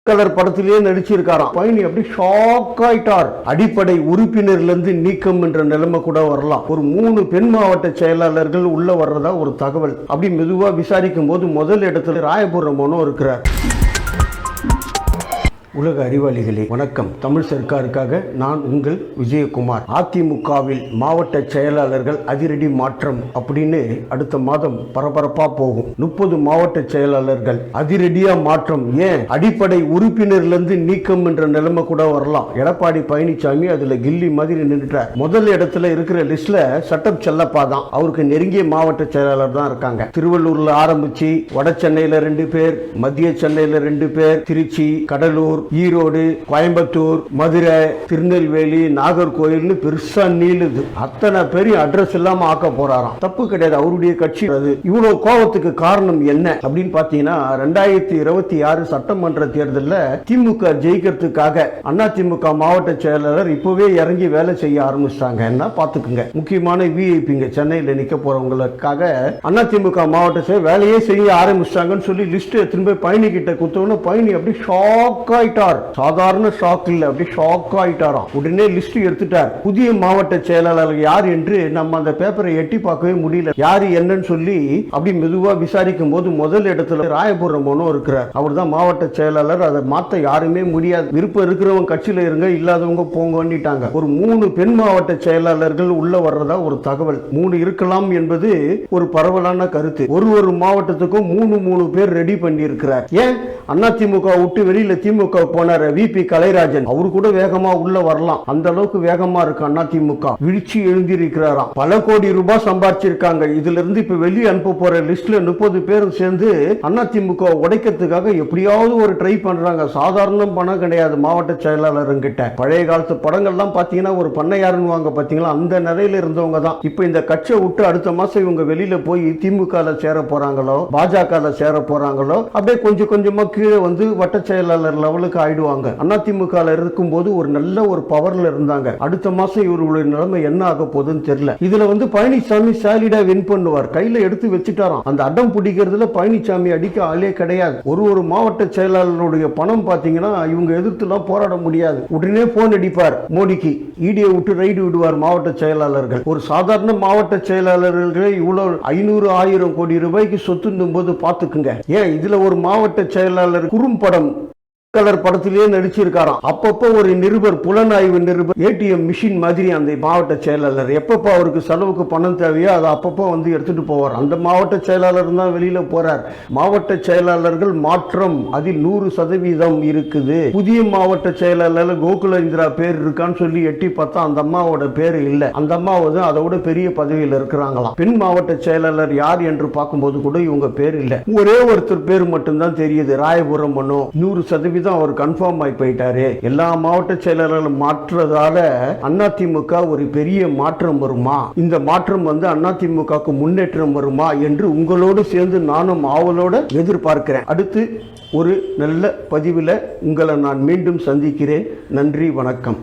Colour படத்திலேயே நடிச்சிருக்காராம். பயணி அப்படி shock ஆயிட்டார். அடிப்படை உறுப்பினர்ல இருந்து நீக்கம் என்ற நிலைமை கூட வரலாம். ஒரு 3 பெண் மாவட்ட செயலாளர்கள் உள்ள வர்றதா ஒரு தகவல். அப்படி மெதுவா விசாரிக்கும் போது முதல் இடத்துல ராயபுரம் மனோ இருக்கிறார். உலக அறிவாளிகளே வணக்கம். தமிழ் சர்க்காருக்காக நான் உங்கள் விஜயகுமார். அதிமுகவில் மாவட்ட செயலாளர்கள் அதிரடி மாற்றம் அப்படின்னு அடுத்த மாதம் பரபரப்பா போகும். 30 மாவட்ட செயலாளர்கள் அதிரடியா மாற்றம். ஏன் அடிப்படை உறுப்பினர்ல இருந்து நீக்கம் என்ற நிலைமை கூட வரலாம். எடப்பாடி பழனிசாமி அதுல கில்லி மாதிரி நின்றுட்டார். முதல் இடத்துல இருக்கிற லிஸ்ட்ல சட்டம் செல்லப்பா தான். அவருக்கு நெருங்கிய மாவட்ட செயலாளர் தான் இருக்காங்க. திருவள்ளூர்ல ஆரம்பிச்சு வட சென்னையில 2 பேர், மத்திய சென்னையில 2 பேர், திருச்சி, கடலூர், ஈரோடு, கோயம்புத்தூர், மதுரை, திருநெல்வேலி, நாகர்கோயில் பெருசா நீளுது. அத்தனை பெரிய அட்ரஸ் இல்லாம ஆக்க போறாராம். தப்பு கிடையாது, அவருடைய கட்சி. இவ்வளவு கோபத்துக்கு காரணம் என்ன அப்படின்னு பாத்தீங்கன்னா 2026 சட்டமன்ற தேர்தலில் திமுக ஜெயிக்கிறதுக்காக அதிமுக மாவட்ட செயலாளர் இப்பவே இறங்கி வேலை செய்ய ஆரம்பிச்சிட்டாங்க. என்ன பாத்துக்குங்க, முக்கியமான விஐபிங்க சென்னையில் நிக்க போறவங்களுக்காக அதிமுக மாவட்ட வேலையே செய்ய ஆரம்பிச்சிட்டாங்கன்னு சொல்லி லிஸ்ட் எடுத்துன்னு போய் பயணி கிட்ட குத்தவன பயணி அப்படி ஷாக் ஆயிட்டார். சாதாரண ஷாக் இல்ல, அப்படி ஷாக் ஆயிட்டாராம். உடனே லிஸ்ட் எடுத்துட்டார். புதிய மாவட்ட செயலாளர் யார் என்று நம்ம அந்த பேப்பரை எட்டி பார்க்கவே முடியல. யாரு என்னன்னு சொல்லி அப்படி மெதுவா விசாரிக்கும் போது முதல் இடத்துல ராயபுரம் மனோ இருக்கிறார். அவர் தான் மாவட்ட செயலாளர். அதை மாத்த யாருமே முடியாது. விருப்பம் இருக்கிறவங்க கட்சியில இருங்க, இல்லாதவங்க போங்கன்னுட்டாங்க. ஒரு 3 பெண் மாவட்ட செயலாளர்கள் உள்ள வர்றதா ஒரு தகவல். 3 இருக்கலாம் என்பது ஒரு பரவலான கருத்து. ஒரு மாவட்டத்துக்கும் 3 பேர் ரெடி பண்ணி இருக்கிறார். ஏன் அதிமுக விட்டு வெளியில திமுக போனார் விபி கலைராஜன், அவரு கூட வேகமா உள்ள வரலாம். அந்த அளவுக்கு வேகமா இருக்கு அதிமுக. விழிச்சு எழுந்திருக்கிறாராம். பல கோடி ரூபாய் சம்பாதிச்சிருக்காங்க. இதுல இருந்து இப்ப வெளியே அனுப்ப போற லிஸ்ட்ல 30 பேரும் சேர்ந்து அதிமுக உடைக்கிறதுக்காக எப்படியாவது ஒரு ட்ரை பண்றாங்க. சாதாரண பணம் கிடையாது மாவட்ட செயலாளர்கிட்ட. பழைய காலத்து படங்கள்லாம் பாத்தீங்கன்னா ஒரு பண்ணையாருன்னு வாங்க பாத்தீங்களா, அந்த நிலையில இருந்தவங்க தான். இப்ப இந்த கட்சியை விட்டு அடுத்த மாசம் இவங்க வெளியில போய் திமுக சேர போறாங்களோ, பாஜக சேர போறாங்களோ, அப்படியே கொஞ்சம் கொஞ்சமா கீழே வந்து வட்ட செயலாளர் லெவலுக்கு ஆயிடுவாங்க. அதிமுக இருக்கும்போது ஒரு நல்ல ஒரு பவர்ல இருந்தாங்க. அடுத்த மாசம் இவருடைய நிலைமை என்ன ஆக போகுதுன்னு தெரியல. இதுல வந்து பழனிசாமி சாலிடா வின் பண்ணுவார். கையில எடுத்து வச்சுட்டாராம். அந்த அடம் பிடிக்கிறதுல பழனிசாமி அடிக்க ஆளே கிடையாது. ஒரு மாவட்ட செயலாளருடைய பணம் பாத்தீங்கன்னா இவங்க எதிர்த்துலாம் போராட முடியாது. உடனே போன் அடிப்பார் மோடிக்கு. ஈடியை விட்டு ரைடு விடுவார் மாவட்ட செயலாளர்கள். ஒரு சாதாரண மாவட்ட செயலாளர்களே இவ்வளவு 500-1000 கோடி ரூபாய்க்கு சொத்துன்னும் போது பாத்துக்குங்க. ஏன் இதுல ஒரு மாவட்ட செயலாளர் குறும்படம் கலர் படத்திலேயே நடிச்சிருக்காராம். அப்பப்போ ஒரு நிருபர், புலனாய்வு நிருபர், ஏடிஎம் மிஷின் மாதிரி அந்த மாவட்ட செயலாளர் எப்பப்போ அவருக்கு செலவுக்கு பணம் தேவையோ அதை அப்பப்போ வந்து எடுத்துட்டு போவார். அந்த மாவட்ட செயலாளர் தான் வெளியில போறார். மாவட்ட செயலாளர்கள் மாற்றம் அதில் 100% இருக்குது. புதிய மாவட்ட செயலாளர் கோகுல இந்திரா பேர் இருக்கான்னு சொல்லி எட்டி பார்த்தா அந்த அம்மாவோட பேரு இல்ல. அந்த அம்மா வந்து அதோட பெரிய பதவியில் இருக்கிறாங்களாம். பெண் மாவட்ட செயலாளர் யார் என்று பார்க்கும்போது கூட இவங்க பேர் இல்ல. ஒரே ஒருத்தர் பேர் மட்டும்தான் தெரியுது, ராயபுரம் மனோ. 100% அவர் கன்ஃபார்ம் ஆகி போயிட்டாரு. எல்லா மாவட்ட செயலாளர்களும் மாற்றதால அதிமுக ஒரு பெரிய மாற்றம் வருமா, இந்த மாற்றம் வந்து அதிமுகவுக்கு முன்னேற்றம் வருமா என்று உங்களோடு சேர்ந்து நானும் ஆவலோட எதிர்பார்க்கிறேன். அடுத்து ஒரு நல்ல பதிவில் உங்களை நான் மீண்டும் சந்திக்கிறேன். நன்றி, வணக்கம்.